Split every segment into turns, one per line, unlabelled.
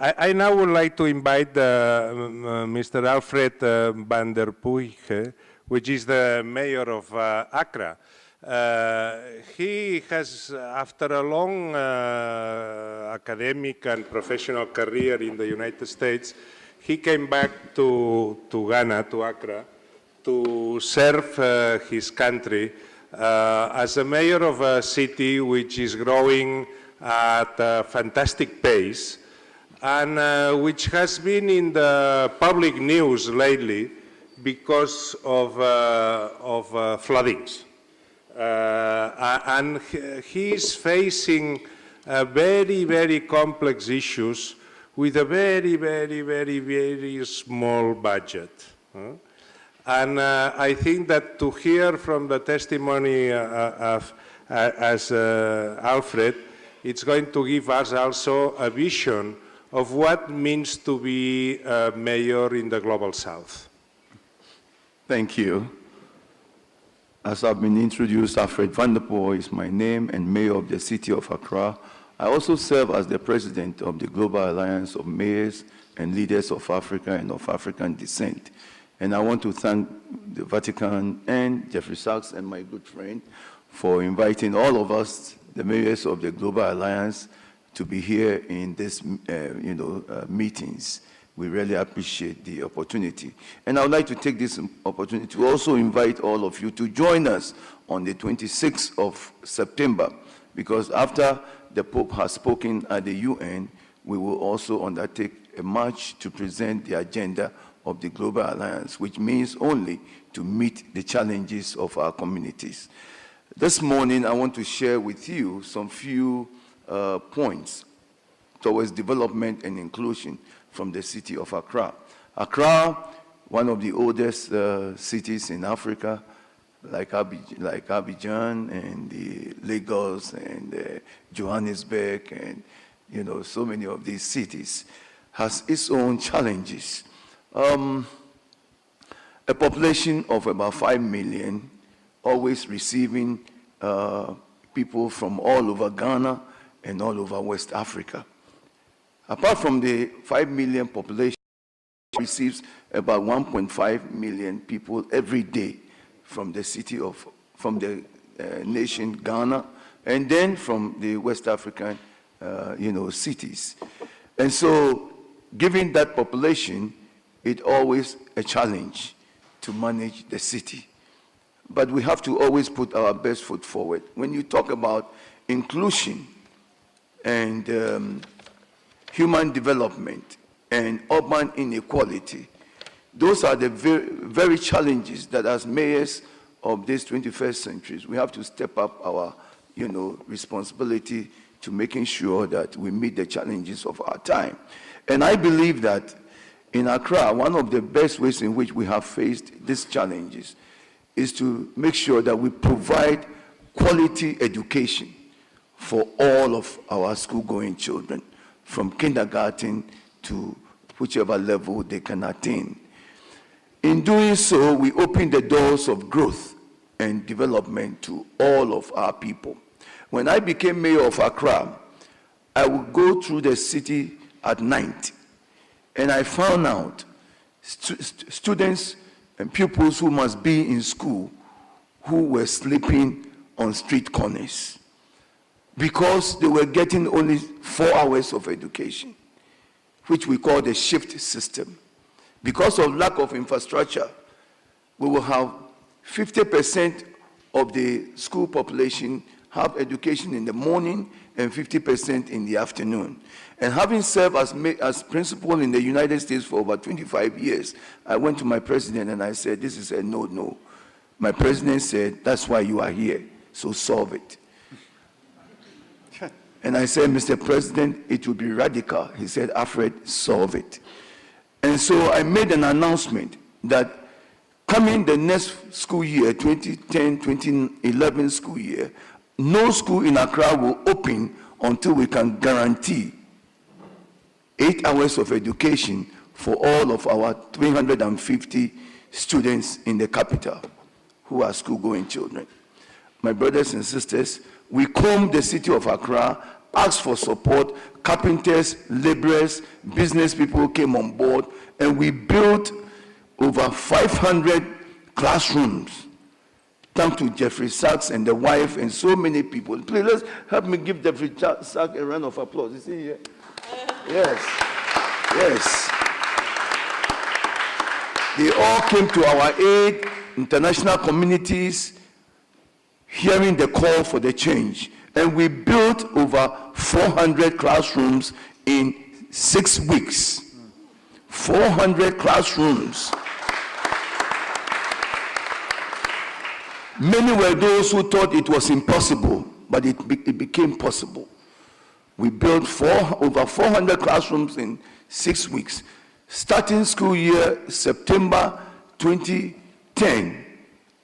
I now would like to invite Mr. Alfred Vanderpoije, which is the mayor of Akra. He has, after a long academic and professional career in the United States, he came back to Ghana, to Accra, to serve his country as a mayor of a city which is growing at a fantastic pace and which has been in the public news lately because of floodings. And he is facing very, very complex issues with a very, very, very, very small budget. And I think that to hear from the testimony of Alfred, it's going to give us also a vision of what it means to be a mayor in the Global South.
Thank you. As I've been introduced, Alfred Vanderpoije is my name and mayor of the city of Accra. I also serve as the president of the Global Alliance of Mayors and Leaders of Africa and of African descent. And I want to thank the Vatican and Jeffrey Sachs and my good friend for inviting all of us, the mayors of the Global Alliance, to be here in this, meetings. We really appreciate the opportunity. And I would like to take this opportunity to also invite all of you to join us on the 26th of September, because after the Pope has spoken at the UN, we will also undertake a march to present the agenda of the Global Alliance, which means only to meet the challenges of our communities. This morning, I want to share with you some few points towards development and inclusion from the city of Accra. Accra, one of the oldest cities in Africa, like Abidjan and the Lagos and Johannesburg and so many of these cities, has its own challenges. A population of about 5 million, always receiving people from all over Ghana and all over West Africa. Apart from the 5 million population, receives about 1.5 million people every day from the nation Ghana, and then from the West African, cities. And so, given that population, it's always a challenge to manage the city. But we have to always put our best foot forward. When you talk about inclusion and human development and urban inequality, those are the very challenges that as mayors of this 21st century, we have to step up our responsibility to making sure that we meet the challenges of our time. And I believe that in Accra, one of the best ways in which we have faced these challenges is to make sure that we provide quality education for all of our school-going children, from kindergarten to whichever level they can attain. In doing so, we open the doors of growth and development to all of our people. When I became mayor of Accra, I would go through the city at night, and I found out students and pupils who must be in school who were sleeping on street corners because they were getting only 4 hours of education, which we call the shift system. Because of lack of infrastructure, we will have 50% of the school population have education in the morning and 50% in the afternoon. And having served as principal in the United States for over 25 years, I went to my president and I said, this is a no-no. My president said, that's why you are here, so solve it. And I said, Mr. President, it will be radical. He said, Alfred, solve it. And so I made an announcement that coming the next school year, 2010-2011 school year, no school in Accra will open until we can guarantee 8 hours of education for all of our 350 students in the capital who are school-going children. My brothers and sisters, we combed the city of Accra asked for support. Carpenters, laborers, business people came on board, and we built over 500 classrooms. Thanks to Jeffrey Sachs and the wife and so many people. Please, let's help me give Jeffrey Sachs a round of applause. You see here? Yes. Yes. They all came to our aid, international communities, hearing the call for the change. And we built over 400 classrooms in 6 weeks. 400 classrooms. Many were those who thought it was impossible, but it became possible. We built over 400 classrooms in 6 weeks. Starting school year, September 2010,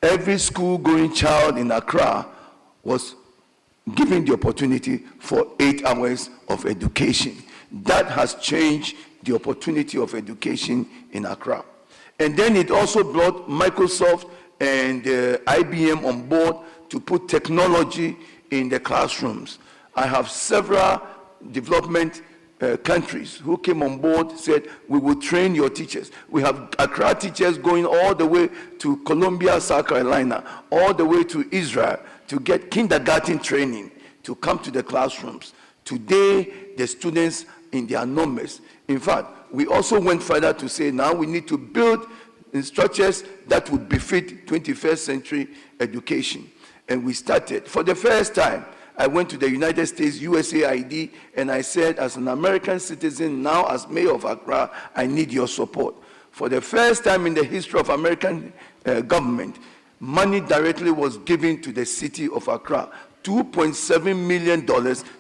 every school-going child in Accra was given the opportunity for 8 hours of education. That has changed the opportunity of education in Accra. And then it also brought Microsoft and IBM on board to put technology in the classrooms. I have several development countries who came on board, said, we will train your teachers. We have Akra teachers going all the way to Columbia, South Carolina, all the way to Israel to get kindergarten training to come to the classrooms. Today, the students in their numbers. In fact, we also went further to say now we need to build structures that would befit 21st century education. And we started. For the first time, I went to the United States USAID and I said, as an American citizen, now as mayor of Accra, I need your support. For the first time in the history of American government, money directly was given to the city of Accra, $2.7 million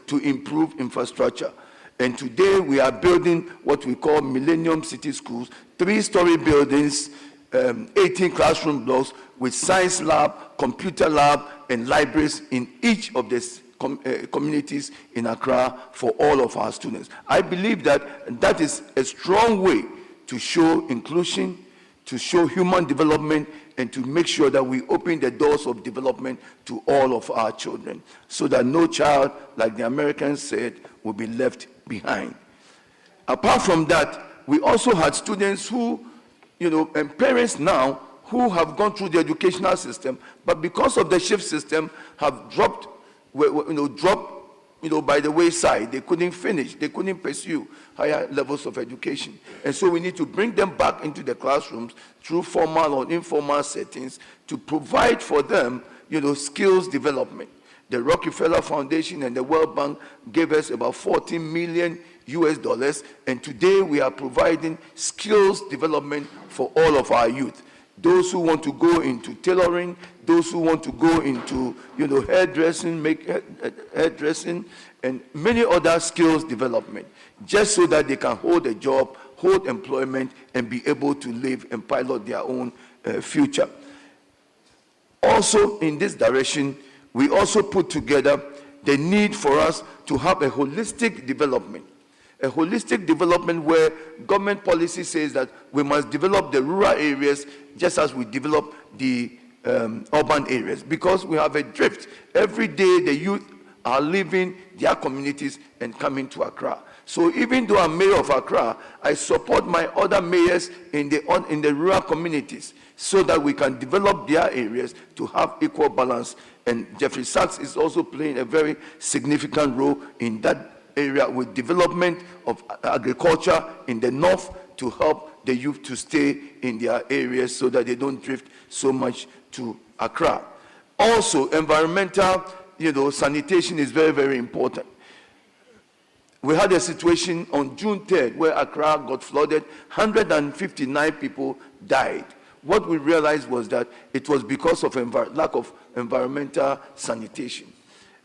to improve infrastructure. And today we are building what we call Millennium City Schools, 3-story buildings, 18 classroom blocks with science lab, computer lab, and libraries in each of the communities in Accra for all of our students. I believe that that is a strong way to show inclusion, to show human development, and to make sure that we open the doors of development to all of our children, so that no child, like the Americans said, will be left behind. Apart from that, we also had students who, and parents now who have gone through the educational system, but because of the shift system have dropped by the wayside. They couldn't finish. They couldn't pursue higher levels of education. And so we need to bring them back into the classrooms through formal or informal settings to provide for them, skills development. The Rockefeller Foundation and the World Bank gave us about $14 million, and today we are providing skills development for all of our youth. Those who want to go into tailoring, those who want to go into, hairdressing, hairdressing, and many other skills development, just so that they can hold a job, hold employment, and be able to live and pilot their own future. Also, in this direction, we also put together the need for us to have a holistic development. A holistic development where government policy says that we must develop the rural areas just as we develop the urban areas, because we have a drift. Every day the youth are leaving their communities and coming to Accra. So even though I'm mayor of Accra, I support my other mayors in the rural communities so that we can develop their areas to have equal balance. And Jeffrey Sachs is also playing a very significant role in that area with development of agriculture in the north to help the youth to stay in their areas so that they don't drift so much to Accra. Also, environmental, sanitation is very, very important. We had a situation on June 3rd where Accra got flooded. 159 people died. What we realized was that it was because of lack of environmental sanitation.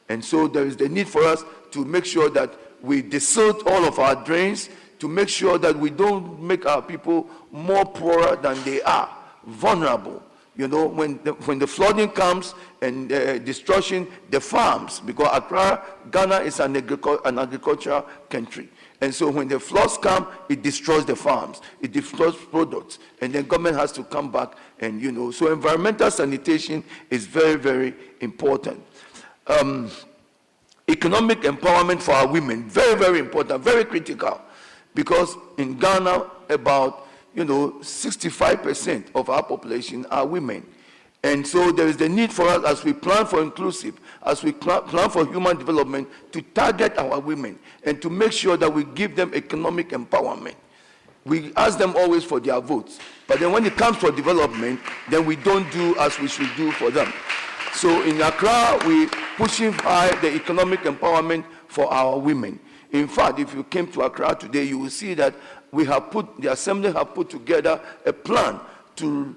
And so there is the need for us to make sure that we desilt all of our drains, to make sure that we don't make our people more poorer than they are, vulnerable. When the flooding comes and destruction, the farms, because Accra, Ghana is an agricultural country. And so when the floods come, it destroys the farms, it destroys products, and then government has to come back and, so environmental sanitation is very, very important. economic empowerment for our women, very, very important, very critical, because in Ghana, about 65% of our population are women. And so there is the need for us, as we plan for inclusive, as we plan for human development, to target our women and to make sure that we give them economic empowerment. We ask them always for their votes, but then when it comes to development, then we don't do as we should do for them. So in Accra, we're pushing high the economic empowerment for our women. In fact, if you came to Accra today, you will see that the Assembly have put together a plan to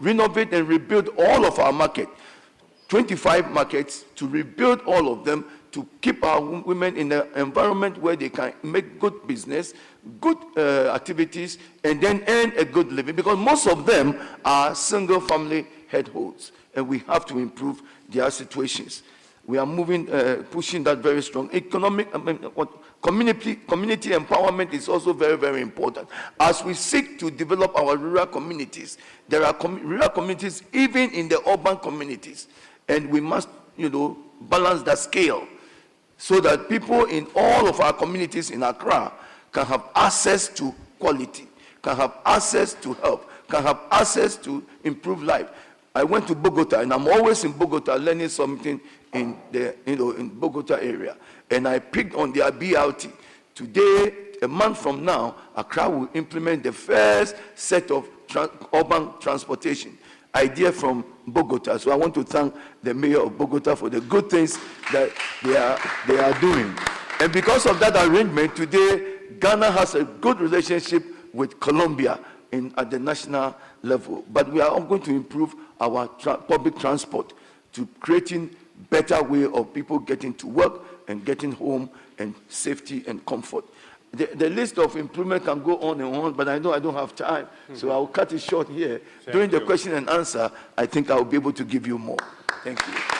renovate and rebuild all of our markets, 25 markets, to rebuild all of them, to keep our women in an environment where they can make good business, good activities, and then earn a good living, because most of them are single-family headholds, and we have to improve their situations. We are pushing that very strong. Community empowerment is also very, very important. As we seek to develop our rural communities, there are rural communities even in the urban communities, and we must, balance that scale so that people in all of our communities in Accra can have access to quality, can have access to help, can have access to improve life. I went to Bogota, and I'm always in Bogota learning something in the in Bogota area, and I picked on their BRT. Today, a month from now, Accra will implement the first set of urban transportation idea from Bogota. So I want to thank the mayor of Bogota for the good things that they are doing. And because of that arrangement, today Ghana has a good relationship with Colombia at the national level. But we are going to improve our public transport to creating better way of people getting to work and getting home and safety and comfort. The list of improvement can go on and on, but I know I don't have time, so I'll cut it short here. During the question and answer, I think I'll be able to give you more. Thank you.